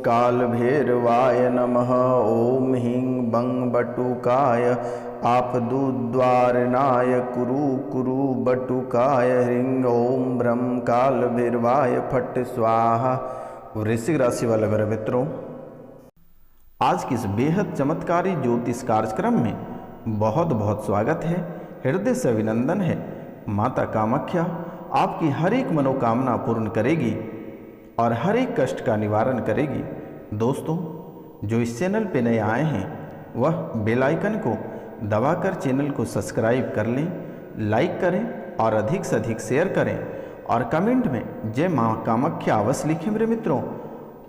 काल भैरवाय नमः। ओम ह्रीं बं बटुकाय आपदुद्वारणाय कुरु कुरु बटुकाय ह्रीं। ओम ब्रह्म काल भैरवाय फट स्वाहा। वृश्चिक राशि वाले मेरे मित्रों, आज की इस बेहद चमत्कारी ज्योतिष कार्यक्रम में बहुत बहुत स्वागत है, हृदय से अभिनंदन है। माता कामाख्या आपकी हर एक मनोकामना पूर्ण करेगी और हर एक कष्ट का निवारण करेगी। दोस्तों, जो इस चैनल पे नए आए हैं वह बेल आइकन को दबाकर चैनल को सब्सक्राइब कर लें, लाइक करें और अधिक से अधिक शेयर करें और कमेंट में जय मां कामाख्या अवश्य लिखें मेरे मित्रों।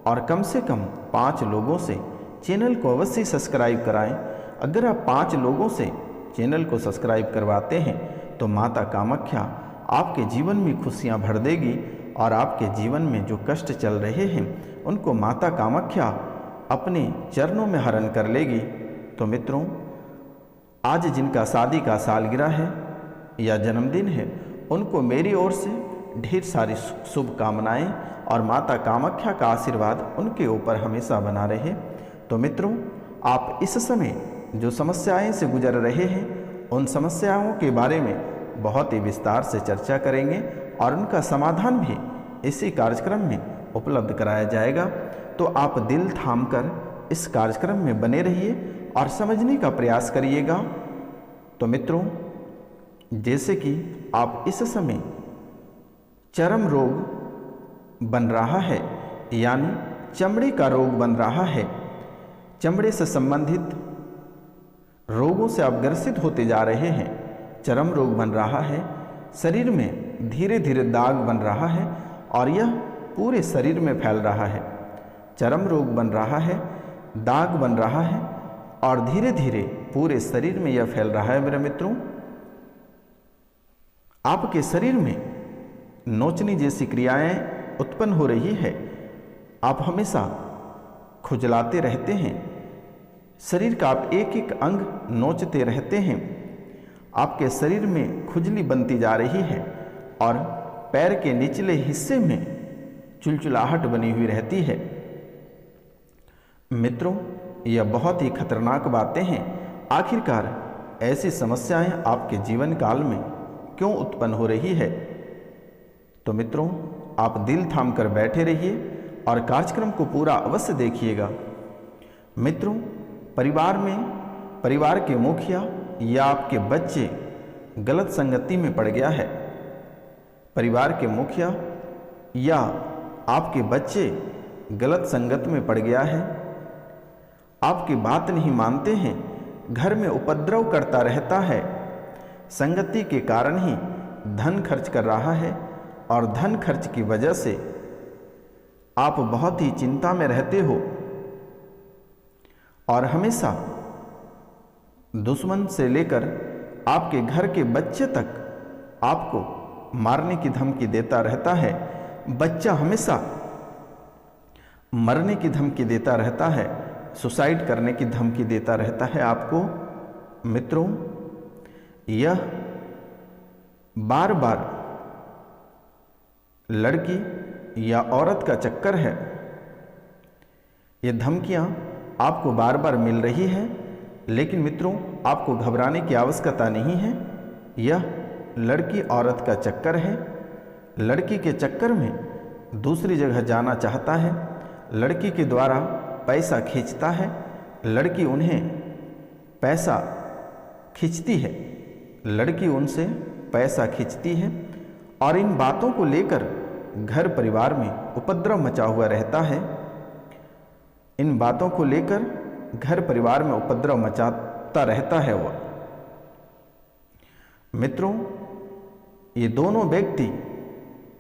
और कम से कम 5 लोगों से चैनल को अवश्य सब्सक्राइब कराएं। अगर आप 5 लोगों से चैनल को सब्सक्राइब करवाते हैं तो माता कामाख्या आपके जीवन में खुशियां भर देगी और आपके जीवन में जो कष्ट चल रहे हैं उनको माता कामाख्या अपने चरणों में हरण कर लेगी। तो मित्रों, आज जिनका शादी का सालगिरह है या जन्मदिन है उनको मेरी ओर से ढेर सारी शुभकामनाएं और माता कामाख्या का आशीर्वाद उनके ऊपर हमेशा बना रहे। तो मित्रों, आप इस समय जो समस्याएं से गुजर रहे हैं उन समस्याओं के बारे में बहुत ही विस्तार से चर्चा करेंगे और उनका समाधान भी इसी कार्यक्रम में उपलब्ध कराया जाएगा। तो आप दिल थामकर इस कार्यक्रम में बने रहिए और समझने का प्रयास करिएगा। तो मित्रों, जैसे कि आप इस समय चर्म रोग बन रहा है यानी चमड़ी का रोग बन रहा है, चमड़े से संबंधित रोगों से आप ग्रसित होते जा रहे हैं, चर्म रोग बन रहा है, शरीर में धीरे धीरे दाग बन रहा है और यह पूरे शरीर में फैल रहा है। चर्म रोग बन रहा है, दाग बन रहा है और धीरे धीरे पूरे शरीर में यह फैल रहा है मेरे मित्रों। आपके शरीर में नोचनी जैसी क्रियाएं उत्पन्न हो रही है, आप हमेशा खुजलाते रहते हैं, शरीर का आप एक एक अंग नोचते रहते हैं, आपके शरीर में खुजली बनती जा रही है और पैर के निचले हिस्से में चुलचुलाहट बनी हुई रहती है। मित्रों, यह बहुत ही खतरनाक बातें हैं। आखिरकार ऐसी समस्याएं आपके जीवन काल में क्यों उत्पन्न हो रही है? तो मित्रों, आप दिल थाम कर बैठे रहिए और कार्यक्रम को पूरा अवश्य देखिएगा। मित्रों, परिवार के मुखिया या आपके बच्चे गलत संगति में पड़ गया है, परिवार के मुखिया या आपके बच्चे गलत संगत में पड़ गया है, आपकी बात नहीं मानते हैं, घर में उपद्रव करता रहता है, संगति के कारण ही धन खर्च कर रहा है और धन खर्च की वजह से आप बहुत ही चिंता में रहते हो और हमेशा दुश्मन से लेकर आपके घर के बच्चे तक आपको मारने की धमकी देता रहता है। बच्चा हमेशा मरने की धमकी देता रहता है, सुसाइड करने की धमकी देता रहता है आपको। मित्रों, यह बार बार लड़की या औरत का चक्कर है। ये धमकियां आपको बार बार मिल रही है, लेकिन मित्रों आपको घबराने की आवश्यकता नहीं है। यह लड़की औरत का चक्कर है। लड़की के चक्कर में दूसरी जगह जाना चाहता है, लड़की के द्वारा पैसा खींचता है, लड़की उन्हें पैसा खींचती है, लड़की उनसे पैसा खींचती है और इन बातों को लेकर घर परिवार में उपद्रव मचा हुआ रहता है। इन बातों को लेकर घर परिवार में उपद्रव मचाता रहता है वह। मित्रों, ये दोनों व्यक्ति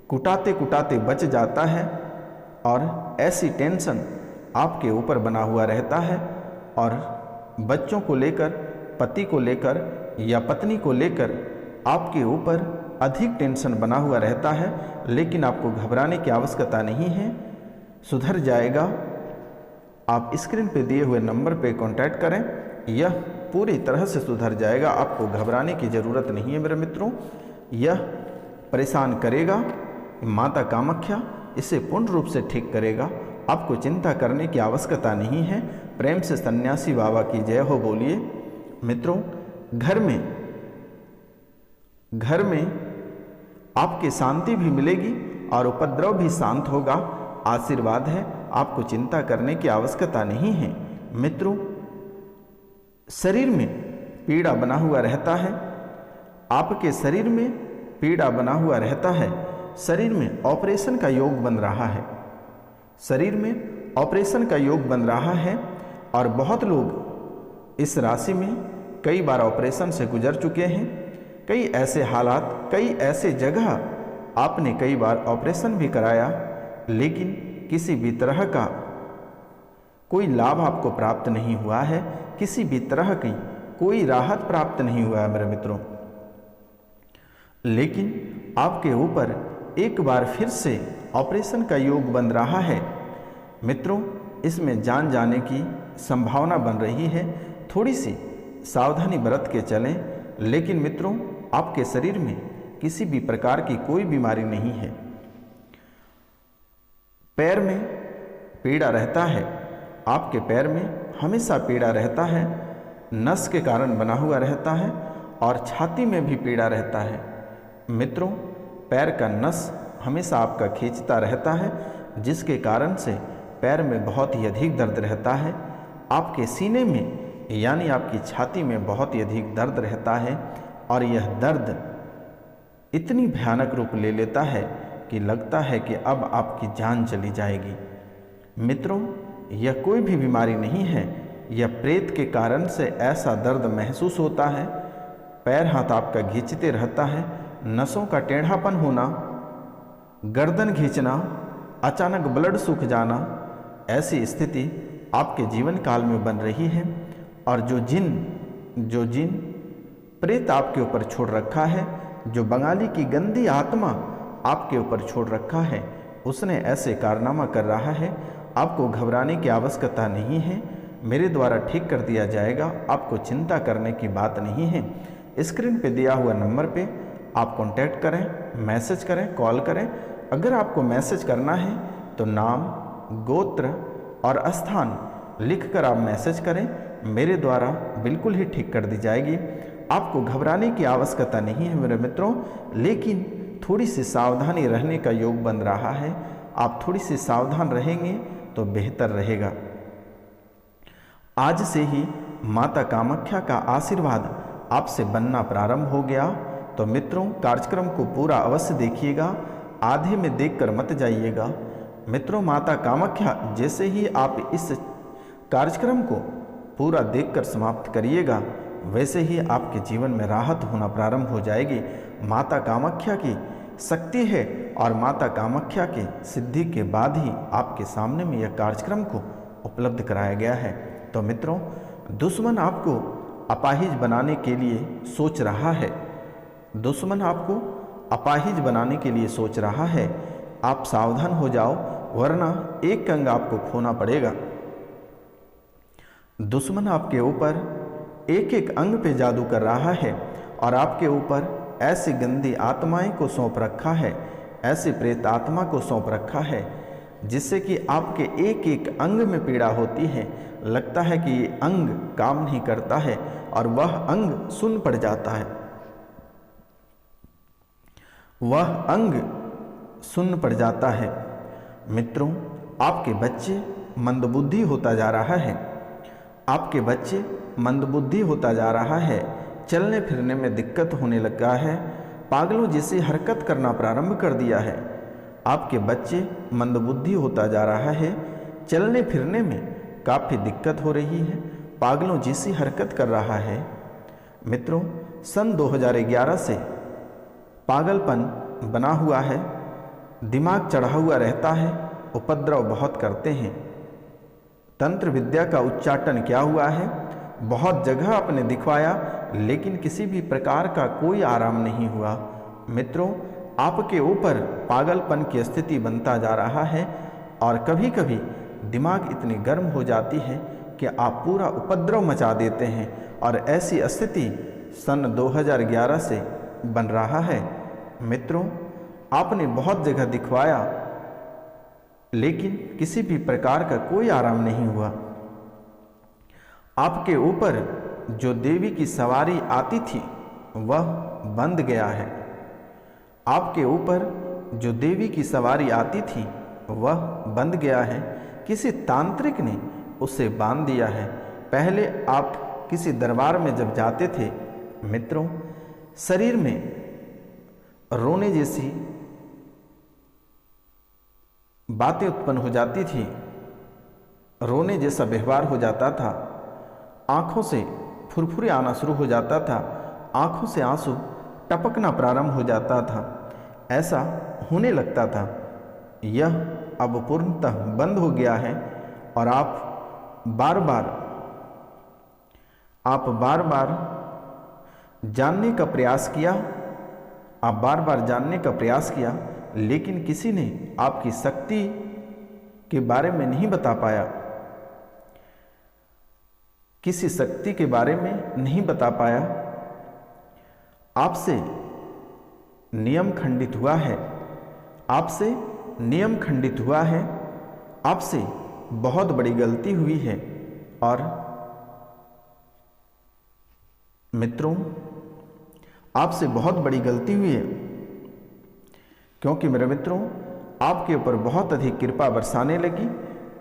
कुटाते कुटाते बच जाता है और ऐसी टेंशन आपके ऊपर बना हुआ रहता है और बच्चों को लेकर, पति को लेकर या पत्नी को लेकर आपके ऊपर अधिक टेंशन बना हुआ रहता है। लेकिन आपको घबराने की आवश्यकता नहीं है, सुधर जाएगा। आप स्क्रीन पे दिए हुए नंबर पे कांटेक्ट करें, यह पूरी तरह से सुधर जाएगा। आपको घबराने की ज़रूरत नहीं है मेरे मित्रों। यह परेशान करेगा, माता कामाख्या इसे पूर्ण रूप से ठीक करेगा आपको चिंता करने की आवश्यकता नहीं है। प्रेम से सन्यासी बाबा की जय हो बोलिए। मित्रों, घर में आपकी शांति भी मिलेगी और उपद्रव भी शांत होगा। आशीर्वाद है, आपको चिंता करने की आवश्यकता नहीं है। मित्रों, शरीर में पीड़ा बना हुआ रहता है, आपके शरीर में पीड़ा बना हुआ रहता है। शरीर में ऑपरेशन का योग बन रहा है, शरीर में ऑपरेशन का योग बन रहा है। और बहुत लोग इस राशि में कई बार ऑपरेशन से गुजर चुके हैं। कई ऐसे हालात, कई ऐसे जगह आपने कई बार ऑपरेशन भी कराया, लेकिन किसी भी तरह का कोई लाभ आपको प्राप्त नहीं हुआ है, किसी भी तरह की कोई राहत प्राप्त नहीं हुआ है मेरे मित्रों। लेकिन आपके ऊपर एक बार फिर से ऑपरेशन का योग बन रहा है। मित्रों, इसमें जान जाने की संभावना बन रही है। थोड़ी सी सावधानी बरत के चलें। लेकिन मित्रों, आपके शरीर में किसी भी प्रकार की कोई बीमारी नहीं है। पैर में पीड़ा रहता है, आपके पैर में हमेशा पीड़ा रहता है, नस के कारण बना हुआ रहता है और छाती में भी पीड़ा रहता है। मित्रों, पैर का नस हमेशा आपका खींचता रहता है, जिसके कारण से पैर में बहुत ही अधिक दर्द रहता है। आपके सीने में यानी आपकी छाती में बहुत ही अधिक दर्द रहता है और यह दर्द इतनी भयानक रूप ले लेता है कि लगता है कि अब आपकी जान चली जाएगी। मित्रों, यह कोई भी बीमारी नहीं है, यह प्रेत के कारण से ऐसा दर्द महसूस होता है। पैर हाथ आपका खींचते रहता है, नसों का टेढ़ापन होना, गर्दन खींचना, अचानक ब्लड सूख जाना, ऐसी स्थिति आपके जीवन काल में बन रही है। और जो जिन प्रेत आपके ऊपर छोड़ रखा है, जो बंगाली की गंदी आत्मा आपके ऊपर छोड़ रखा है, उसने ऐसे कारनामा कर रहा है। आपको घबराने की आवश्यकता नहीं है, मेरे द्वारा ठीक कर दिया जाएगा। आपको चिंता करने की बात नहीं है। स्क्रीन पे दिया हुआ नंबर पे आप कांटेक्ट करें, मैसेज करें, कॉल करें। अगर आपको मैसेज करना है तो नाम, गोत्र और स्थान लिखकर आप मैसेज करें, मेरे द्वारा बिल्कुल ही ठीक कर दी जाएगी। आपको घबराने की आवश्यकता नहीं है मेरे मित्रों, लेकिन थोड़ी सी सावधानी रहने का योग बन रहा है। आप थोड़ी सी सावधान रहेंगे तो बेहतर रहेगा। आज से ही माता कामाख्या का आशीर्वाद आपसे बनना प्रारंभ हो गया। तो मित्रों, कार्यक्रम को पूरा अवश्य देखिएगा, आधे में देखकर मत जाइएगा। मित्रों, माता कामाख्या जैसे ही आप इस कार्यक्रम को पूरा देखकर समाप्त करिएगा, वैसे ही आपके जीवन में राहत होना प्रारंभ हो जाएगी। माता कामाख्या की शक्ति है और माता कामाख्या के सिद्धि के बाद ही आपके सामने में यह कार्यक्रम को उपलब्ध कराया गया है। तो मित्रों, दुश्मन आपको अपाहिज बनाने के लिए सोच रहा है, दुश्मन आपको अपाहिज बनाने के लिए सोच रहा है। आप सावधान हो जाओ, वरना एक अंग आपको खोना पड़ेगा। दुश्मन आपके ऊपर एक एक अंग पे जादू कर रहा है और आपके ऊपर ऐसी गंदी आत्माएं को सौंप रखा है, ऐसी प्रेत आत्मा को सौंप रखा है, जिससे कि आपके एक एक अंग में पीड़ा होती है। लगता है कि ये अंग काम नहीं करता है और वह अंग सुन्न पड़ जाता है, वह अंग सुन्न पड़ जाता है। मित्रों, आपके बच्चे मंदबुद्धि होता जा रहा है, आपके बच्चे मंदबुद्धि होता जा रहा है, चलने फिरने में दिक्कत होने लगा है, पागलों जैसी हरकत करना प्रारंभ कर दिया है। आपके बच्चे मंदबुद्धि होता जा रहा है, चलने फिरने में काफ़ी दिक्कत हो रही है, पागलों जैसी हरकत कर रहा है। मित्रों, सन 2011 से पागलपन बना हुआ है, दिमाग चढ़ा हुआ रहता है, उपद्रव बहुत करते हैं। तंत्र विद्या का उच्चाटन किया हुआ है, बहुत जगह आपने दिखवाया, लेकिन किसी भी प्रकार का कोई आराम नहीं हुआ। मित्रों, आपके ऊपर पागलपन की स्थिति बनता जा रहा है और कभी कभी दिमाग इतनी गर्म हो जाती है कि आप पूरा उपद्रव मचा देते हैं और ऐसी स्थिति सन 2011 से बन रहा है। मित्रों, आपने बहुत जगह दिखवाया, लेकिन किसी भी प्रकार का कोई आराम नहीं हुआ। आपके ऊपर जो देवी की सवारी आती थी वह बंध गया है। आपके ऊपर जो देवी की सवारी आती थी वह बंध गया है। किसी तांत्रिक ने उसे बांध दिया है। पहले आप किसी दरबार में जब जाते थे मित्रों, शरीर में रोने जैसी बातें उत्पन्न हो जाती थी, रोने जैसा व्यवहार हो जाता था, आंखों से फुरफुरे आना शुरू हो जाता था, आंखों से आंसू टपकना प्रारंभ हो जाता था, ऐसा होने लगता था। यह अब पूर्णतः बंद हो गया है और आप बार बार जानने का प्रयास किया, आप बार बार जानने का प्रयास किया, लेकिन किसी ने आपकी शक्ति के बारे में नहीं बता पाया, किसी शक्ति के बारे में नहीं बता पाया। आपसे नियम खंडित हुआ है, आपसे नियम खंडित हुआ है, आपसे बहुत बड़ी गलती हुई है। और मित्रों, आपसे बहुत बड़ी गलती हुई है, क्योंकि मेरे मित्रों आपके ऊपर बहुत अधिक कृपा बरसाने लगी,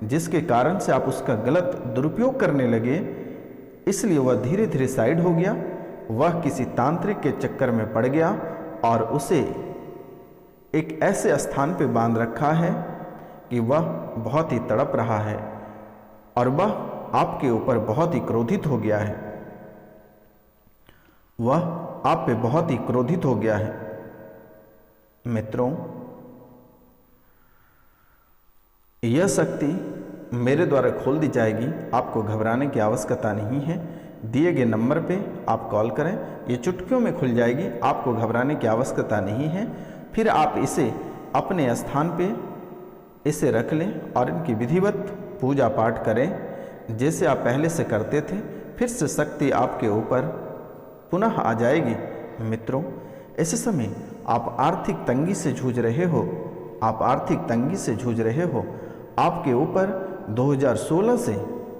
जिसके कारण से आप उसका गलत दुरुपयोग करने लगे। इसलिए वह धीरे धीरे साइड हो गया। वह किसी तांत्रिक के चक्कर में पड़ गया और उसे एक ऐसे स्थान पे बांध रखा है कि वह बहुत ही तड़प रहा है और वह आपके ऊपर बहुत ही क्रोधित हो गया है। वह आप पे बहुत ही क्रोधित हो गया है। मित्रों, यह शक्ति मेरे द्वारा खोल दी जाएगी, आपको घबराने की आवश्यकता नहीं है। दिए गए नंबर पे आप कॉल करें, ये चुटकियों में खुल जाएगी, आपको घबराने की आवश्यकता नहीं है। फिर आप इसे अपने स्थान पे इसे रख लें और इनकी विधिवत पूजा पाठ करें जैसे आप पहले से करते थे। फिर से शक्ति आपके ऊपर पुनः आ जाएगी। मित्रों, इस समय आप आर्थिक तंगी से जूझ रहे हो, आप आर्थिक तंगी से जूझ रहे हो। आपके ऊपर 2016 से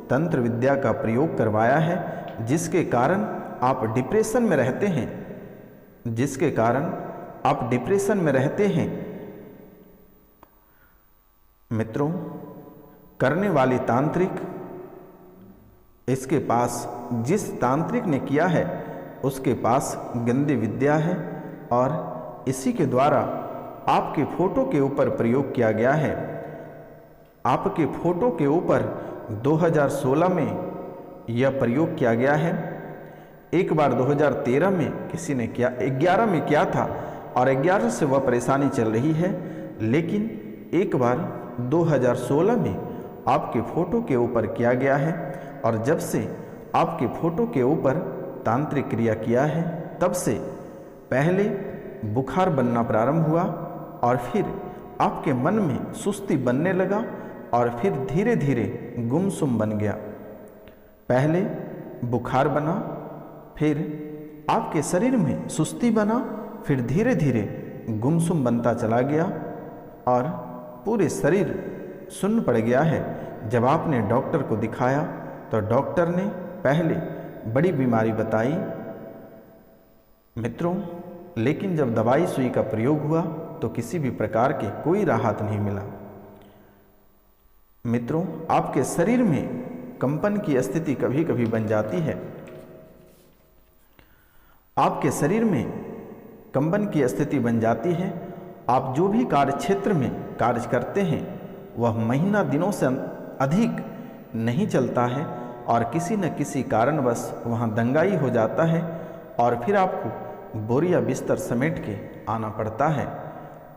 तंत्र विद्या का प्रयोग करवाया है, जिसके कारण आप डिप्रेशन में रहते हैं, जिसके कारण आप डिप्रेशन में रहते हैं। मित्रों, करने वाली तांत्रिक, इसके पास जिस तांत्रिक ने किया है उसके पास गंदी विद्या है और इसी के द्वारा आपके फोटो के ऊपर प्रयोग किया गया है। आपके फोटो के ऊपर 2016 में यह प्रयोग किया गया है। एक बार 2013 में किसी ने किया, 11 में किया था और 11 से वह परेशानी चल रही है। लेकिन एक बार 2016 में आपके फोटो के ऊपर किया गया है और जब से आपके फोटो के ऊपर तांत्रिक क्रिया किया है, तब से पहले बुखार बनना प्रारंभ हुआ और फिर आपके मन में सुस्ती बनने लगा और फिर धीरे धीरे गुमसुम बन गया। पहले बुखार बना, फिर आपके शरीर में सुस्ती बना, फिर धीरे धीरे गुमसुम बनता चला गया और पूरे शरीर सुन्न पड़ गया है। जब आपने डॉक्टर को दिखाया तो डॉक्टर ने पहले बड़ी बीमारी बताई। मित्रों, लेकिन जब दवाई सुई का प्रयोग हुआ तो किसी भी प्रकार की कोई राहत नहीं मिला। मित्रों, आपके शरीर में कंपन की स्थिति कभी कभी बन जाती है। आपके शरीर में कंपन की स्थिति बन जाती है। आप जो भी कार्य क्षेत्र में कार्य करते हैं वह महीना दिनों से अधिक नहीं चलता है और किसी न किसी कारणवश वहाँ दंगाई हो जाता है और फिर आपको बोरिया बिस्तर समेट के आना पड़ता है।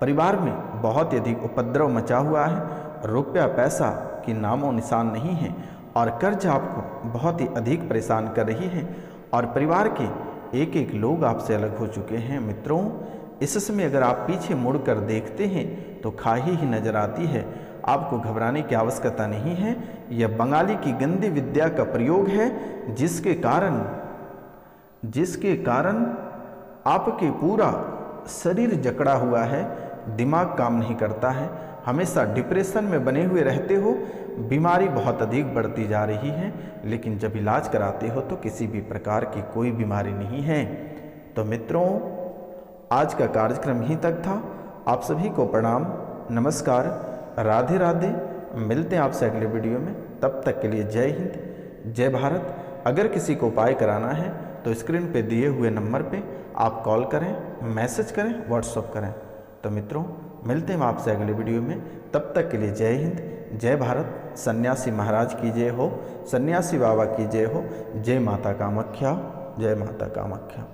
परिवार में बहुत ही अधिक उपद्रव मचा हुआ है, रुपया पैसा की नामो निशान नहीं है और कर्ज आपको बहुत ही अधिक परेशान कर रही है और परिवार के एक एक लोग आपसे अलग हो चुके हैं। मित्रों, इस समय अगर आप पीछे मुड़कर देखते हैं तो खाई ही नजर आती है। आपको घबराने की आवश्यकता नहीं है। यह बंगाली की गंदी विद्या का प्रयोग है, जिसके कारण आपके पूरा शरीर जकड़ा हुआ है, दिमाग काम नहीं करता है, हमेशा डिप्रेशन में बने हुए रहते हो, बीमारी बहुत अधिक बढ़ती जा रही है, लेकिन जब इलाज कराते हो तो किसी भी प्रकार की कोई बीमारी नहीं है। तो मित्रों, आज का कार्यक्रम यहीं तक था। आप सभी को प्रणाम, नमस्कार, राधे राधे। मिलते हैं आपसे अगले वीडियो में। तब तक के लिए जय हिंद, जय भारत। अगर किसी को उपाय कराना है तो स्क्रीन पे दिए हुए नंबर पे आप कॉल करें, मैसेज करें, व्हाट्सअप करें। तो मित्रों, मिलते हैं आपसे अगले वीडियो में। तब तक के लिए जय हिंद, जय भारत। सन्यासी महाराज की जय हो, सन्यासी बाबा की जय हो। जय माता कामाख्या, जय माता कामाख्या।